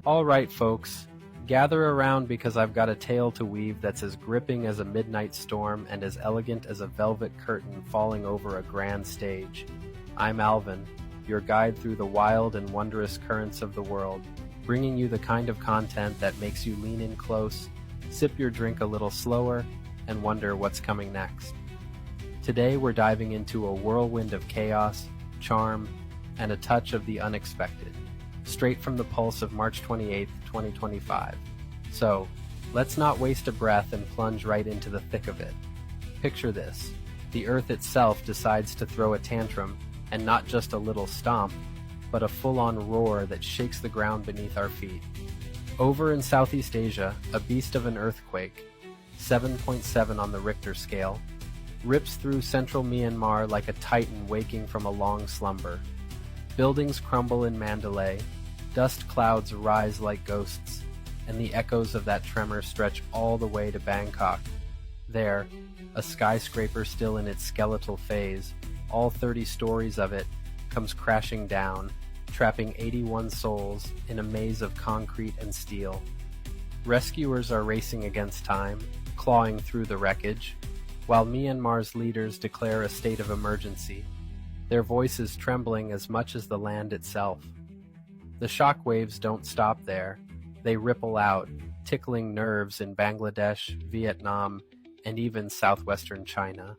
All right, folks, gather around because I've got a tale to weave that's as gripping as a midnight storm and as elegant as a velvet curtain falling over a grand stage. I'm Alvin, your guide through the wild and wondrous currents of the world, bringing you the kind of content that makes you lean in close, sip your drink a little slower, and wonder what's coming next. Today we're diving into a whirlwind of chaos, charm, and a touch of the unexpected, straight from the pulse of March 28th, 2025. So, let's not waste a breath and plunge right into the thick of it. Picture this. The Earth itself decides to throw a tantrum, and not just a little stomp, but a full-on roar that shakes the ground beneath our feet. Over in Southeast Asia, a beast of an earthquake, 7.7 on the Richter scale, rips through central Myanmar like a titan waking from a long slumber. Buildings crumble in Mandalay, dust clouds rise like ghosts, and the echoes of that tremor stretch all the way to Bangkok. There, a skyscraper still in its skeletal phase, all 30 stories of it, comes crashing down, trapping 81 souls in a maze of concrete and steel. Rescuers are racing against time, clawing through the wreckage, while Myanmar's leaders declare a state of emergency, their voices trembling as much as the land itself. The shockwaves don't stop there. They ripple out, tickling nerves in Bangladesh, Vietnam, and even southwestern China.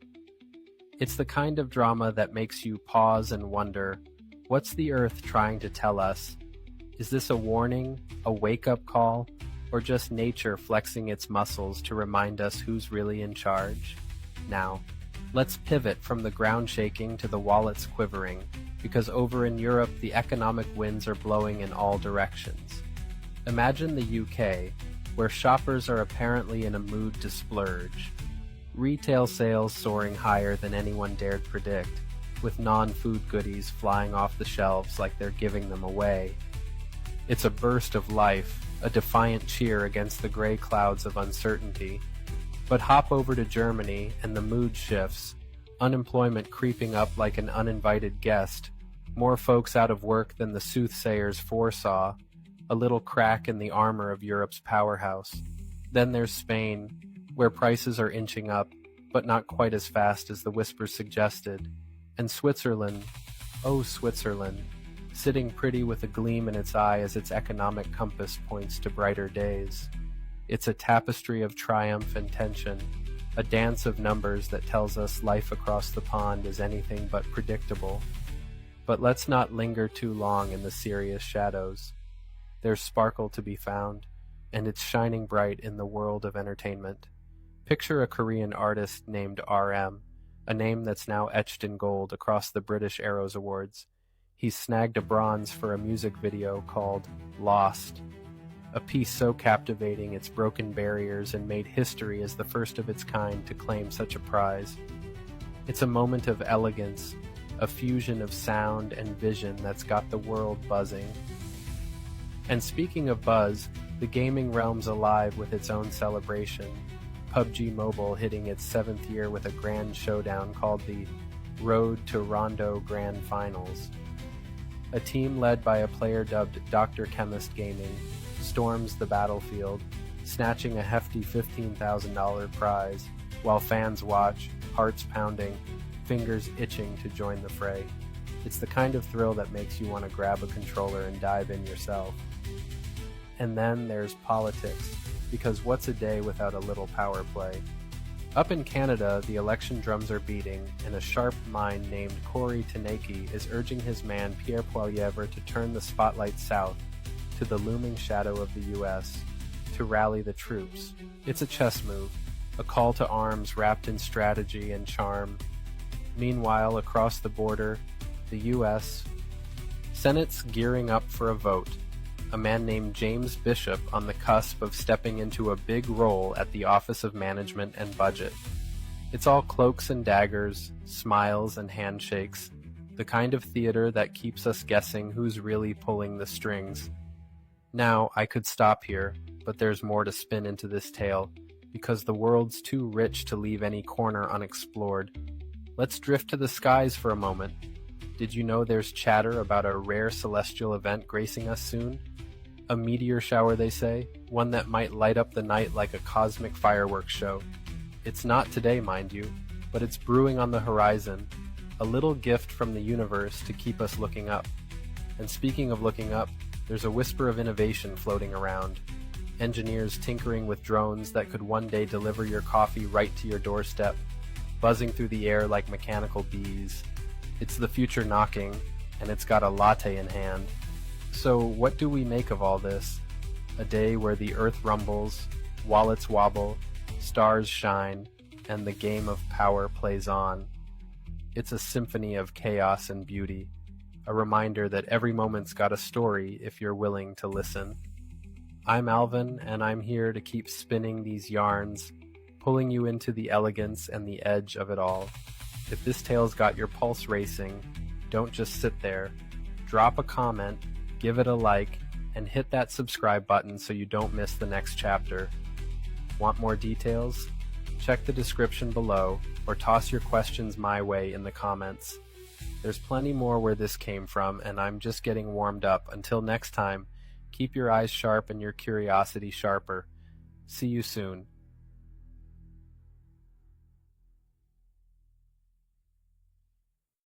It's the kind of drama that makes you pause and wonder, what's the Earth trying to tell us? Is this a warning, a wake-up call, or just nature flexing its muscles to remind us who's really in charge? Now, let's pivot from the ground shaking to the wallets quivering, because over in Europe the economic winds are blowing in all directions. Imagine the UK, where shoppers are apparently in a mood to splurge. Retail sales soaring higher than anyone dared predict, with non-food goodies flying off the shelves like they're giving them away. It's a burst of life, a defiant cheer against the gray clouds of uncertainty. But hop over to Germany and the mood shifts, unemployment creeping up like an uninvited guest, more folks out of work than the soothsayers foresaw, a little crack in the armor of Europe's powerhouse. Then there's Spain, where prices are inching up, but not quite as fast as the whispers suggested. And Switzerland, oh Switzerland, sitting pretty with a gleam in its eye as its economic compass points to brighter days. It's a tapestry of triumph and tension, a dance of numbers that tells us life across the pond is anything but predictable. But let's not linger too long in the serious shadows. There's sparkle to be found, and it's shining bright in the world of entertainment. Picture a Korean artist named RM, a name that's now etched in gold across the British Arrows Awards. He's snagged a bronze for a music video called Lost, a piece so captivating it's broken barriers and made history as the first of its kind to claim such a prize. It's a moment of elegance, a fusion of sound and vision that's got the world buzzing. And speaking of buzz, the gaming realm's alive with its own celebration. PUBG Mobile hitting its 7th year with a grand showdown called the Road to Rondo Grand Finals. A team led by a player dubbed Dr. Chemist Gaming storms the battlefield, snatching a hefty $15,000 prize, while fans watch, hearts pounding, fingers itching to join the fray. It's the kind of thrill that makes you want to grab a controller and dive in yourself. And then there's politics, because what's a day without a little power play? Up in Canada, the election drums are beating, and a sharp mind named Corey Tanaki is urging his man Pierre Poilievre to turn the spotlight south, to the looming shadow of the U.S., to rally the troops. It's a chess move, a call to arms wrapped in strategy and charm. Meanwhile, across the border, the U.S. Senate's gearing up for a vote. A man named James Bishop on the cusp of stepping into a big role at the Office of Management and Budget. It's all cloaks and daggers, smiles and handshakes, the kind of theater that keeps us guessing who's really pulling the strings. Now, I could stop here, but there's more to spin into this tale, because the world's too rich to leave any corner unexplored. Let's drift to the skies for a moment. Did you know there's chatter about a rare celestial event gracing us soon? A meteor shower, they say, one that might light up the night like a cosmic fireworks show. It's not today, mind you, but it's brewing on the horizon, a little gift from the universe to keep us looking up. And speaking of looking up, there's a whisper of innovation floating around. Engineers tinkering with drones that could one day deliver your coffee right to your doorstep, buzzing through the air like mechanical bees. It's the future knocking, and it's got a latte in hand. So what do we make of all this? A day where the earth rumbles, wallets wobble, stars shine, and the game of power plays on. It's a symphony of chaos and beauty, a reminder that every moment's got a story if you're willing to listen. I'm Alvin, and I'm here to keep spinning these yarns, pulling you into the elegance and the edge of it all. If this tale's got your pulse racing, don't just sit there. Drop a comment, give it a like, and hit that subscribe button so you don't miss the next chapter. Want more details? Check the description below, or toss your questions my way in the comments. There's plenty more where this came from, and I'm just getting warmed up. Until next time, keep your eyes sharp and your curiosity sharper. See you soon.